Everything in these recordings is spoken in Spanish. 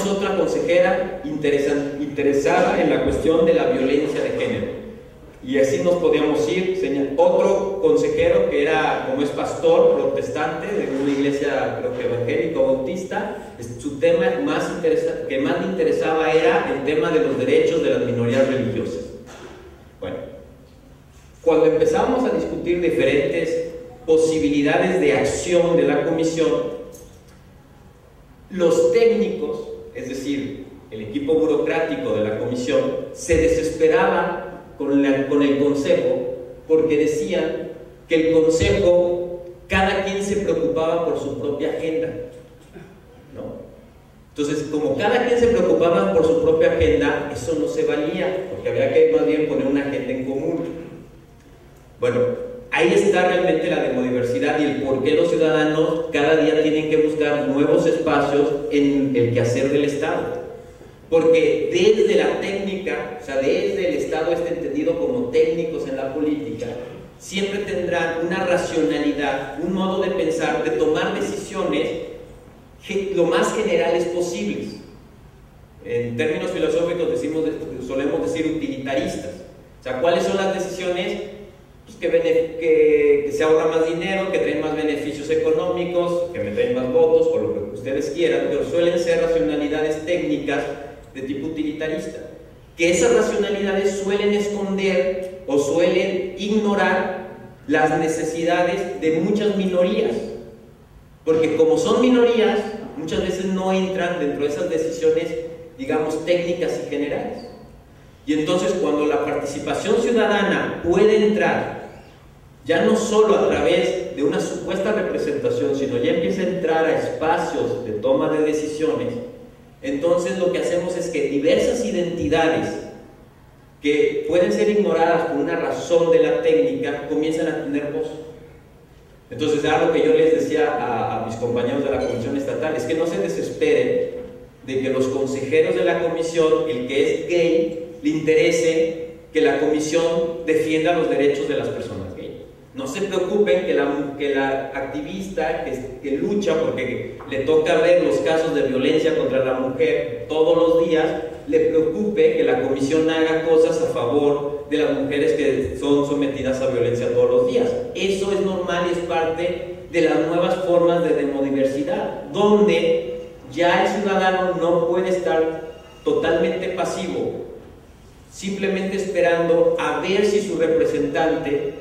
otra consejera interesada en la cuestión de la violencia de género. Y así nos podíamos ir. Otro consejero que era, como es pastor protestante de una iglesia, creo que evangélica o bautista, su tema que más le interesaba era el tema de los derechos de las minorías religiosas. Bueno, cuando empezamos a discutir diferentes posibilidades de acción de la comisión, los técnicos, es decir, el equipo burocrático de la comisión, se desesperaban con el consejo, porque decían que el consejo, cada quien se preocupaba por su propia agenda, ¿no? Entonces, como cada quien se preocupaba por su propia agenda, eso no se valía, porque había que más bien poner una agenda en común. Bueno, ahí está realmente la demodiversidad y el por qué los ciudadanos cada día tienen que buscar nuevos espacios en el quehacer del Estado. Porque desde la técnica, o sea, desde el Estado entendido como técnicos en la política, siempre tendrán una racionalidad, un modo de pensar, de tomar decisiones lo más generales posibles. En términos filosóficos solemos decir utilitaristas. O sea, ¿cuáles son las decisiones? Pues que se ahorra más dinero, que traen más beneficios económicos, que me traen más votos, o lo que ustedes quieran, pero suelen ser racionalidades técnicas de tipo utilitarista, que esas racionalidades suelen esconder o suelen ignorar las necesidades de muchas minorías, porque como son minorías, muchas veces no entran dentro de esas decisiones, digamos, técnicas y generales. Y entonces, cuando la participación ciudadana puede entrar, ya no solo a través de una supuesta representación, sino ya empieza a entrar a espacios de toma de decisiones, entonces lo que hacemos es que diversas identidades que pueden ser ignoradas por una razón de la técnica comienzan a tener voz. Entonces, algo que yo les decía a mis compañeros de la Comisión Estatal es que no se desesperen de que los consejeros de la comisión, el que es gay, le interese que la comisión defienda los derechos de las personas gay. No se preocupen que la activista que lucha, porque le toca ver los casos de violencia contra la mujer todos los días, le preocupe que la comisión haga cosas a favor de las mujeres que son sometidas a violencia todos los días. Eso es normal y es parte de las nuevas formas de demodiversidad, donde ya el ciudadano no puede estar totalmente pasivo, simplemente esperando a ver si su representante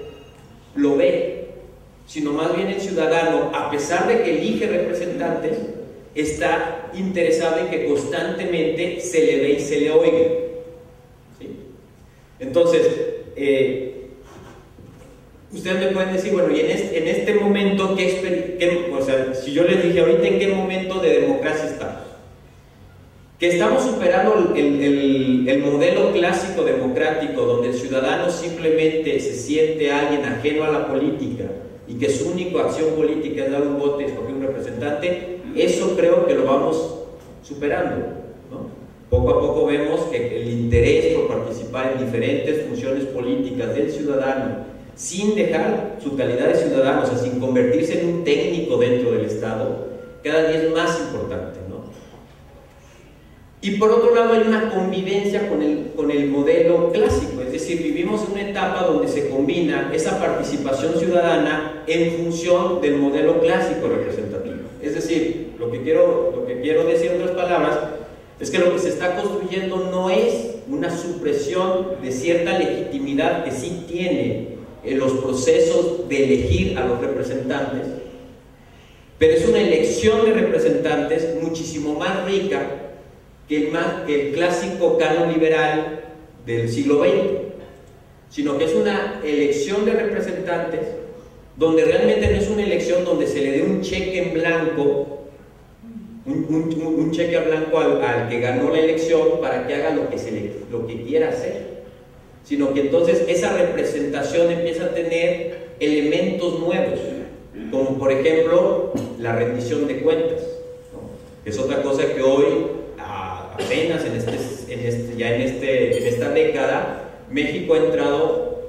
lo ve, sino más bien el ciudadano, a pesar de que elige representantes, está interesado en que constantemente se le ve y se le oiga, ¿sí? Entonces, ustedes me pueden decir, bueno, y en este momento, o sea, si yo les dije ahorita en qué momento de democracia estamos, que estamos superando el modelo clásico democrático, donde el ciudadano simplemente se siente alguien ajeno a la política y que su única acción política es dar un voto y escoger un representante. Eso creo que lo vamos superando, ¿no? Poco a poco vemos que el interés por participar en diferentes funciones políticas del ciudadano, sin dejar su calidad de ciudadano, o sea, sin convertirse en un técnico dentro del Estado, cada día es más importante, ¿no? Y por otro lado hay una convivencia con el modelo clásico, es decir, vivimos en una etapa donde se combina esa participación ciudadana en función del modelo clásico representativo. Es decir, lo que quiero decir en otras palabras es que lo que se está construyendo no es una supresión de cierta legitimidad que sí tiene en los procesos de elegir a los representantes, pero es una elección de representantes muchísimo más rica que el clásico canon liberal del siglo XX, sino que es una elección de representantes donde realmente no es una elección donde se le dé un cheque en blanco, un cheque en blanco al que ganó la elección para que haga lo que quiera hacer, sino que entonces esa representación empieza a tener elementos nuevos, como por ejemplo la rendición de cuentas, ¿no? Es otra cosa que hoy apenas en esta década México ha entrado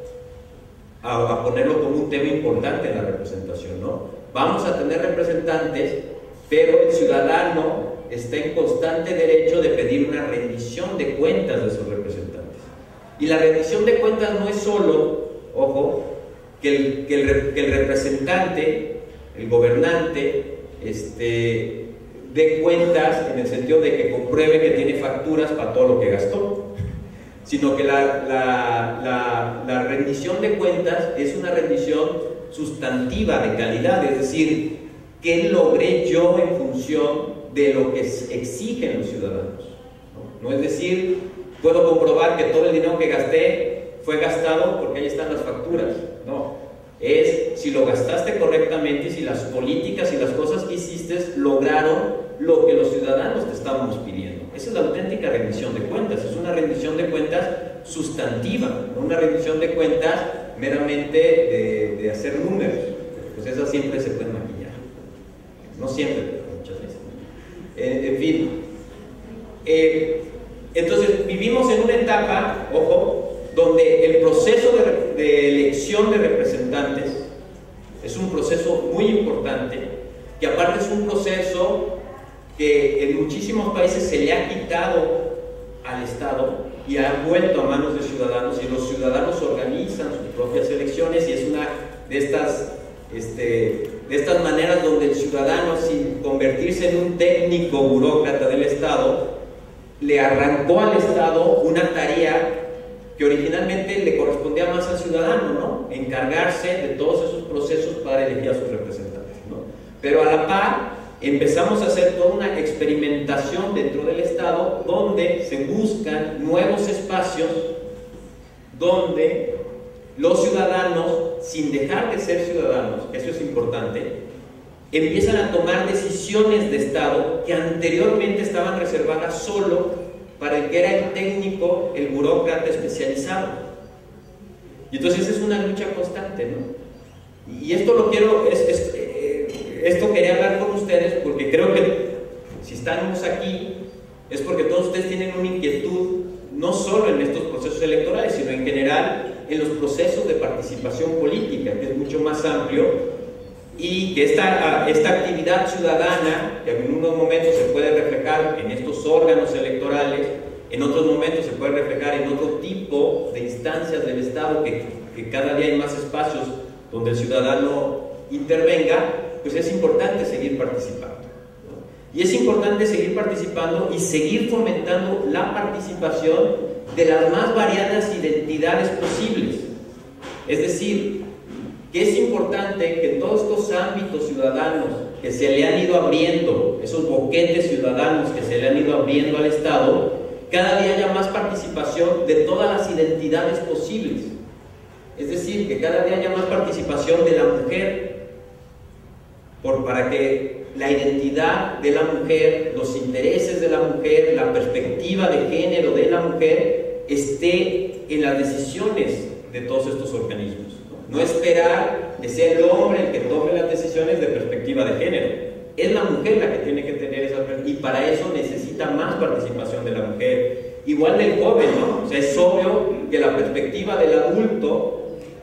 a ponerlo como un tema importante en la representación, ¿no? Vamos a tener representantes, pero el ciudadano está en constante derecho de pedir una rendición de cuentas de sus representantes. Y la rendición de cuentas no es solo, ojo, que el representante, el gobernante, dé cuentas en el sentido de que compruebe que tiene facturas para todo lo que gastó, sino que la rendición de cuentas es una rendición sustantiva de calidad, es decir, ¿qué logré yo en función de lo que exigen los ciudadanos? ¿No? No es decir, puedo comprobar que todo el dinero que gasté fue gastado porque ahí están las facturas. No, es si lo gastaste correctamente y si las políticas y las cosas que hiciste lograron lo que los ciudadanos te estábamos pidiendo. Esa es la auténtica rendición de cuentas, es una rendición de cuentas sustantiva, no una rendición de cuentas meramente de hacer números, pues esas siempre se pueden maquillar, no siempre, pero muchas veces. En fin, entonces vivimos en una etapa, ojo, donde el proceso de elección de representantes es un proceso muy importante, que aparte es un proceso que en muchísimos países se le ha quitado al Estado y ha vuelto a manos de ciudadanos, y los ciudadanos organizan sus propias elecciones, y es una de estas maneras donde el ciudadano, sin convertirse en un técnico burócrata del Estado, le arrancó al Estado una tarea que originalmente le correspondía más al ciudadano, ¿no? Encargarse de todos esos procesos para elegir a sus representantes, ¿no? Pero a la par empezamos a hacer toda una experimentación dentro del Estado donde se buscan nuevos espacios donde los ciudadanos, sin dejar de ser ciudadanos, eso es importante, empiezan a tomar decisiones de Estado que anteriormente estaban reservadas solo para el que era el técnico, el burócrata especializado. Y entonces esa es una lucha constante, ¿no? Y esto lo quiero, esto quería hablar con ustedes porque creo que si estamos aquí es porque todos ustedes tienen una inquietud, no solo en estos procesos electorales, sino en general en los procesos de participación política, que es mucho más amplio, y que esta actividad ciudadana, que en unos momentos se puede reflejar en estos órganos electorales, en otros momentos se puede reflejar en otro tipo de instancias del Estado, que cada día hay más espacios donde el ciudadano intervenga, pues es importante seguir participando, ¿no? Y es importante seguir participando y seguir fomentando la participación de las más variadas identidades posibles. Es decir, que es importante que todos estos ámbitos ciudadanos que se le han ido abriendo, esos boquetes ciudadanos que se le han ido abriendo al Estado, cada día haya más participación de todas las identidades posibles. Es decir, que cada día haya más participación de la mujer, para que la identidad de la mujer, los intereses de la mujer, la perspectiva de género de la mujer esté en las decisiones de todos estos organismos. No esperar que sea el hombre el que tome las decisiones de perspectiva de género. Es la mujer la que tiene que tener esa perspectiva, y para eso necesita más participación de la mujer. Igual del joven, ¿no? O sea, es obvio que la perspectiva del adulto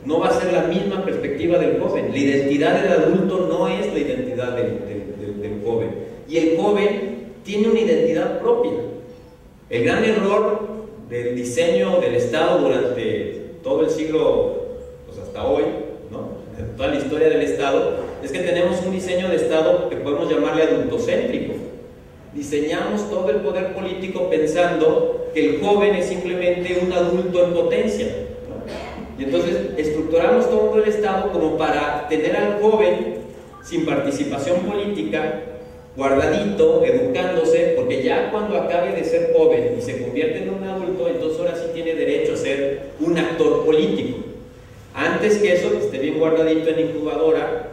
no va a ser la misma perspectiva del joven. La identidad del adulto no es la identidad del joven. Y el joven tiene una identidad propia. El gran error del diseño del Estado durante todo el siglo, pues hasta hoy, ¿no? En toda la historia del Estado, es que tenemos un diseño de Estado que podemos llamarle adultocéntrico. Diseñamos todo el poder político pensando que el joven es simplemente un adulto en potencia, ¿no? Y entonces estructuramos todo el Estado como para tener al joven sin participación política, guardadito, educándose, porque ya cuando acabe de ser joven y se convierte en un adulto, entonces ahora sí tiene derecho a ser un actor político. Antes que eso, que esté bien guardadito en incubadora,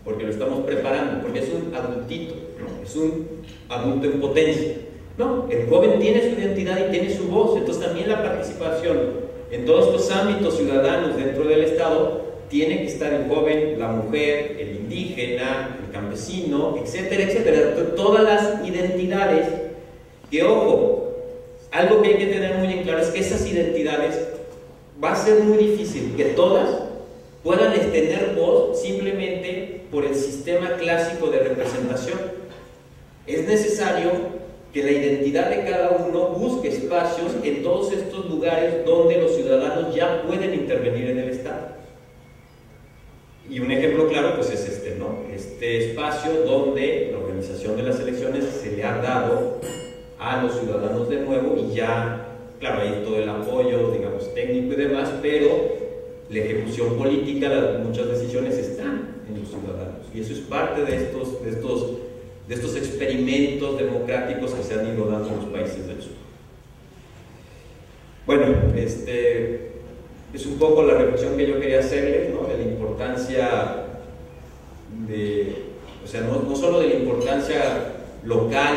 porque lo estamos preparando, porque es un adultito, ¿no? Es un adulto en potencia. No, el joven tiene su identidad y tiene su voz, entonces también la participación en todos estos ámbitos ciudadanos dentro del Estado tiene que estar el joven, la mujer, el indígena, el campesino, etcétera, etcétera. Todas las identidades que, ojo, algo que hay que tener muy en claro es que esas identidades va a ser muy difícil que todas puedan tener voz simplemente por el sistema clásico de representación. Es necesario que la identidad de cada uno busque espacios en todos estos lugares donde los ciudadanos ya pueden intervenir en el Estado. Y un ejemplo claro pues es este, ¿no? Este espacio donde la organización de las elecciones se le ha dado a los ciudadanos de nuevo y ya, claro, hay todo el apoyo, digamos, técnico y demás, pero la ejecución política, muchas decisiones están en los ciudadanos. Y eso es parte de estos experimentos democráticos que se han ido dando en los países del sur. Bueno, es un poco la reflexión que yo quería hacerles, ¿no? De la importancia o sea, no solo de la importancia local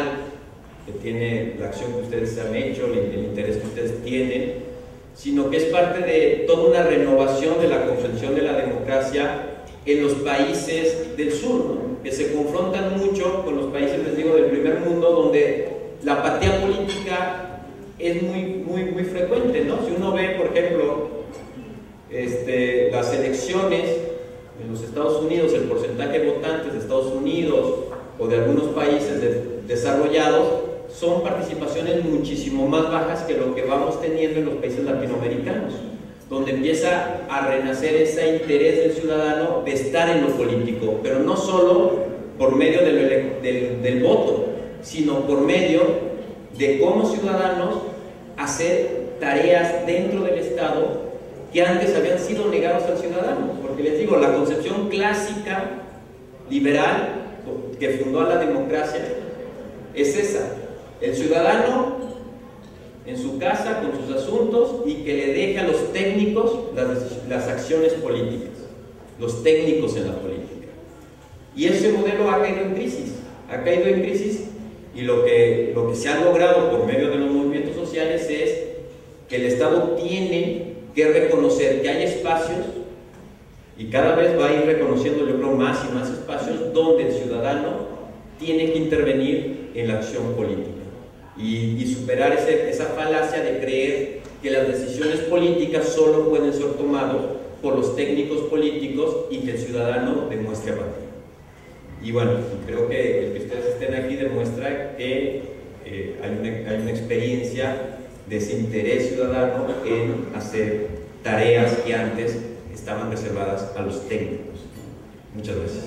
que tiene la acción que ustedes han hecho, el interés que ustedes tienen, sino que es parte de toda una renovación de la comprensión de la democracia en los países del sur, ¿no? Que se confrontan mucho con los países, les digo, del primer mundo, donde la apatía política es muy frecuente, ¿no? Si uno ve, por ejemplo, las elecciones en los Estados Unidos, el porcentaje de votantes de Estados Unidos o de algunos países desarrollados son participaciones muchísimo más bajas que lo que vamos teniendo en los países latinoamericanos, donde empieza a renacer ese interés del ciudadano de estar en lo político, pero no solo por medio del voto, sino por medio de como ciudadanos hacer tareas dentro del Estado que antes habían sido negados al ciudadano. Porque les digo, la concepción clásica liberal que fundó a la democracia es esa: el ciudadano en su casa con sus asuntos y que le deje a los técnicos las acciones políticas, los técnicos en la política. Y ese modelo ha caído en crisis, y lo que se ha logrado por medio de los movimientos sociales es que el Estado tiene que reconocer que hay espacios, y cada vez va a ir reconociendo, yo creo, más y más espacios donde el ciudadano tiene que intervenir en la acción política y superar esa falacia de creer que las decisiones políticas solo pueden ser tomadas por los técnicos políticos y que el ciudadano demuestre apatía. Y bueno, creo que el que ustedes estén aquí demuestra que hay una experiencia de ese interés ciudadano en hacer tareas que antes estaban reservadas a los técnicos. Muchas gracias.